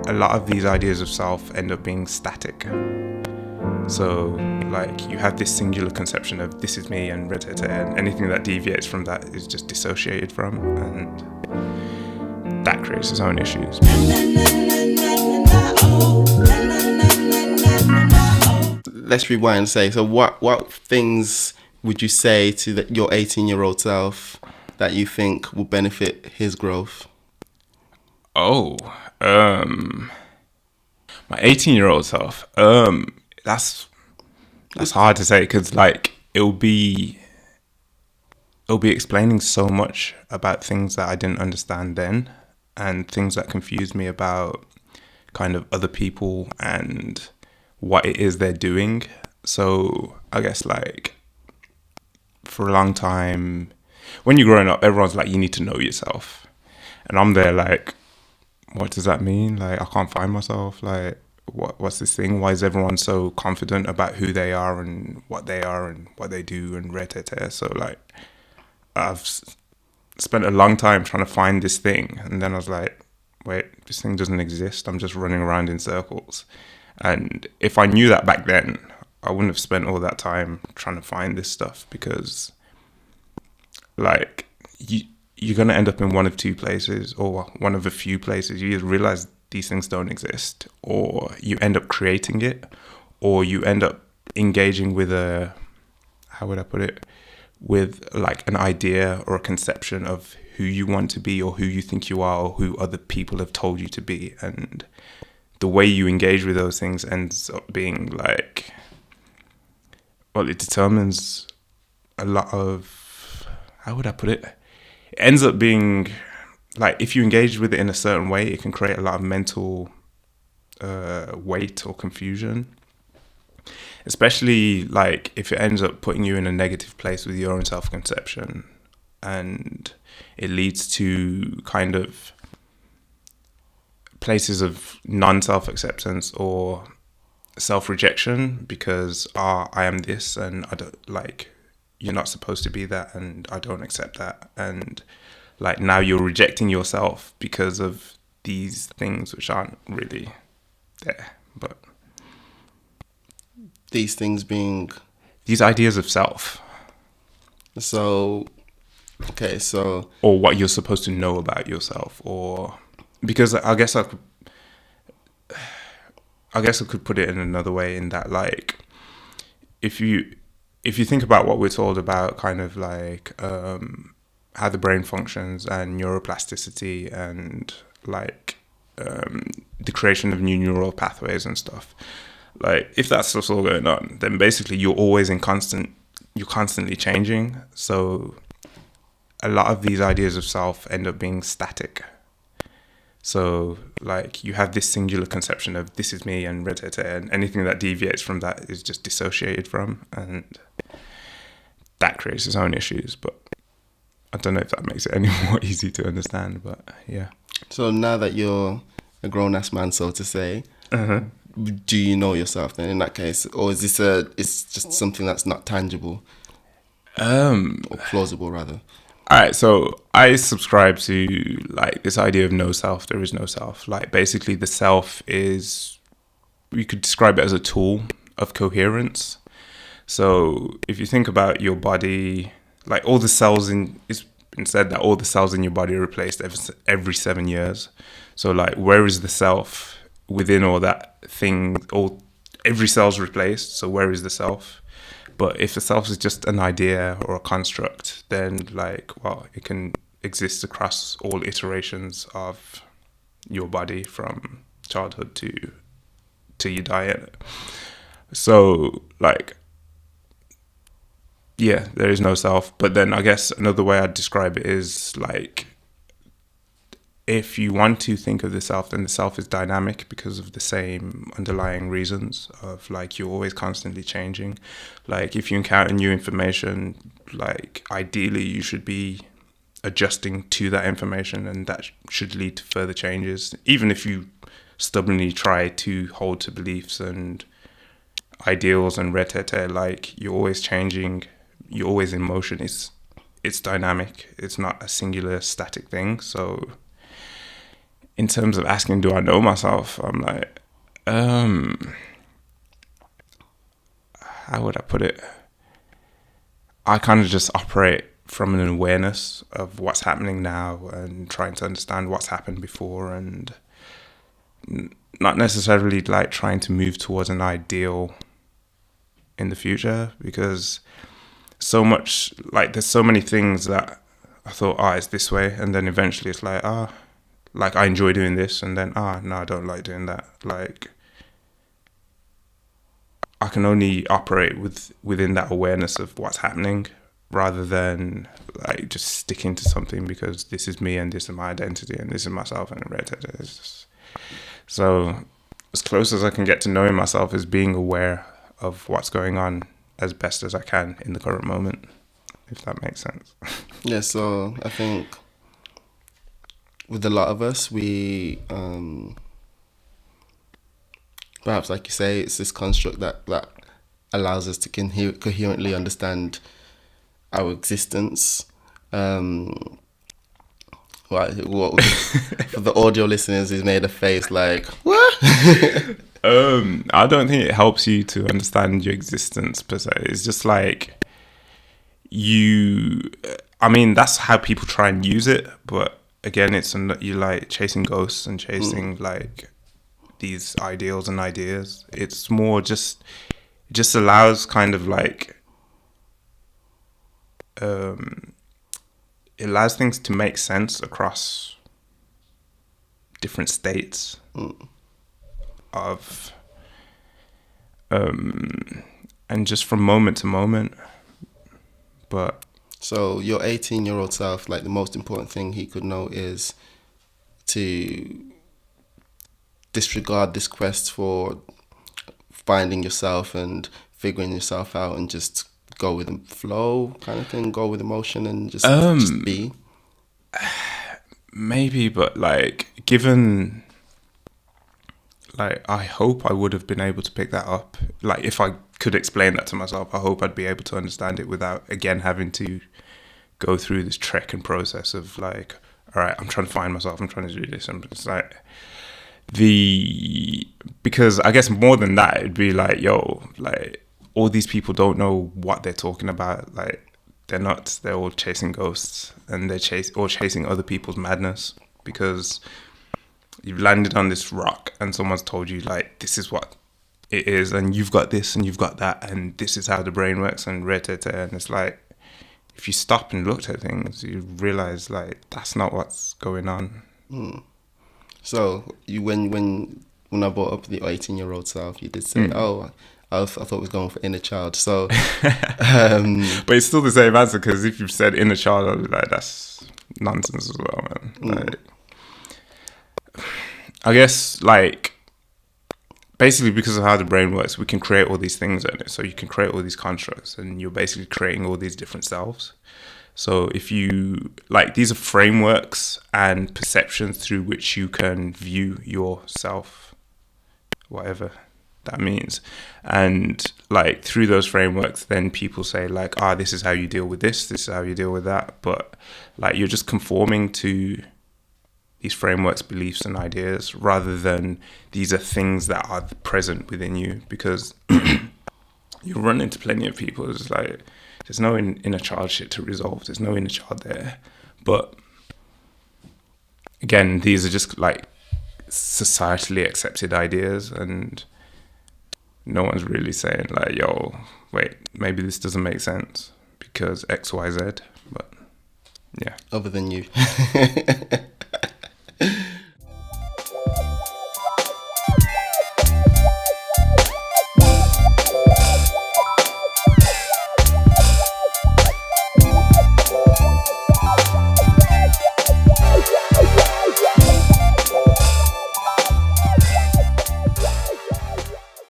a lot of these ideas of self end up being static. So, like, you have this singular conception of this is me and and anything that deviates from that is just dissociated from, and that creates its own issues. Let's rewind and say, so what things would you say to your 18-year-old self that you think will benefit his growth? Oh, my 18-year-old self. That's hard to say because like it'll be explaining so much about things that I didn't understand then, and things that confused me about kind of other people and what it is they're doing. So I guess like for a long time, when you're growing up, everyone's like, you need to know yourself, and I'm there like, what does that mean? Like, I can't find myself. Like, what's this thing? Why is everyone so confident about who they are and what they do and re-te-te? So like, I've spent a long time trying to find this thing, and then I was like, wait, this thing doesn't exist. I'm just running around in circles. And if I knew that back then, I wouldn't have spent all that time trying to find this stuff, because like you're going to end up in one of two places, or one of a few places. You either realize these things don't exist, or you end up creating it, or you end up engaging with how would I put it, with like an idea or a conception of who you want to be, or who you think you are, or who other people have told you to be. And the way you engage with those things ends up being like, well, it determines a lot of, how would I put it? It ends up being like, if you engage with it in a certain way, it can create a lot of mental weight or confusion. Especially like if it ends up putting you in a negative place with your own self-conception, and it leads to kind of places of non-self-acceptance or self-rejection, because I am this and I don't, like, you're not supposed to be that and I don't accept that, and like now you're rejecting yourself because of these things which aren't really there. But These things being these ideas of self, so okay, so or what you're supposed to know about yourself, or because I guess I could put it in another way, in that like if you think about what we're told about kind of like how the brain functions and neuroplasticity and like the creation of new neural pathways and stuff, like if that's what's all going on, then basically you're constantly changing. So a lot of these ideas of self end up being static. So like you have this singular conception of this is me and and anything that deviates from that is just dissociated from, and that creates its own issues. But I don't know if that makes it any more easy to understand, but yeah. So now that you're a grown-ass man, so to say, do you know yourself then in that case? Or is this it's just something that's not tangible? Or plausible, rather? All right, so I subscribe to like this idea of no self, there is no self. Like basically the self is, we could describe it as a tool of coherence. So if you think about your body, like all the cells it's been said that all the cells in your body are replaced every 7 years. So like, where is the self within all that thing? Every cell's replaced, so where is the self? But if the self is just an idea or a construct, then like, well, it can exist across all iterations of your body from childhood to you die. So like, yeah, there is no self. But then I guess another way I'd describe it is like, if you want to think of the self, then the self is dynamic because of the same underlying reasons of like, you're always constantly changing. Like if you encounter new information, like ideally you should be adjusting to that information, and that should lead to further changes. Even if you stubbornly try to hold to beliefs and ideals and like you're always changing, you're always in motion. It's dynamic. It's not a singular static thing. So in terms of asking, do I know myself? I'm like, how would I put it? I kind of just operate from an awareness of what's happening now and trying to understand what's happened before, and not necessarily like trying to move towards an ideal in the future, because so much, like, there's so many things that I thought, it's this way, and then eventually it's like, like I enjoy doing this, and then no, I don't like doing that. Like, I can only operate within that awareness of what's happening, rather than like just sticking to something because this is me and this is my identity and this is myself and it's just... So as close as I can get to knowing myself is being aware of what's going on as best as I can in the current moment, if that makes sense. Yeah, so I think with a lot of us, we perhaps, like you say, it's this construct that allows us to coherently understand our existence. What for the audio listeners, he's made a face like, what? I don't think it helps you to understand your existence per se. It's just like that's how people try and use it, but again, you like chasing ghosts and chasing like these ideals and ideas. It's more it just allows kind of like it allows things to make sense across different states of and just from moment to moment. But so your 18-year-old self, like, the most important thing he could know is to disregard this quest for finding yourself and figuring yourself out, and just go with the flow kind of thing, go with emotion, and just be. Maybe, but like, given, like, I hope I would have been able to pick that up. Like, if I could explain that to myself, I hope I'd be able to understand it without, again, having to go through this trek and process of like, all right, I'm trying to find myself, I'm trying to do this. And it's like, because I guess more than that, it'd be like, yo, like, all these people don't know what they're talking about. Like, they're all chasing ghosts, and they're chasing other people's madness, because you've landed on this rock and someone's told you like, this is what it is, and you've got this and you've got that, and this is how the brain works, and and it's like, if you stop and looked at things, you realize like that's not what's going on. So you when I brought up the 18-year-old self, you did say, I thought it was going for inner child. So but it's still the same answer, because if you've said inner child, I'll be like, that's nonsense as well, man. Like, I guess, like, basically, because of how the brain works, we can create all these things in it. So you can create all these constructs, and you're basically creating all these different selves. So if you, like, these are frameworks and perceptions through which you can view yourself, whatever that means. And like, through those frameworks, then people say like, this is how you deal with this is how you deal with that. But like, you're just conforming to these frameworks, beliefs and ideas, rather than these are things that are present within you. Because you run into plenty of people, it's like, there's no inner child shit to resolve, there's no inner child there. But again, these are just like societally accepted ideas, and no one's really saying like, yo, wait, maybe this doesn't make sense because X, Y, Z. But yeah. Other than you.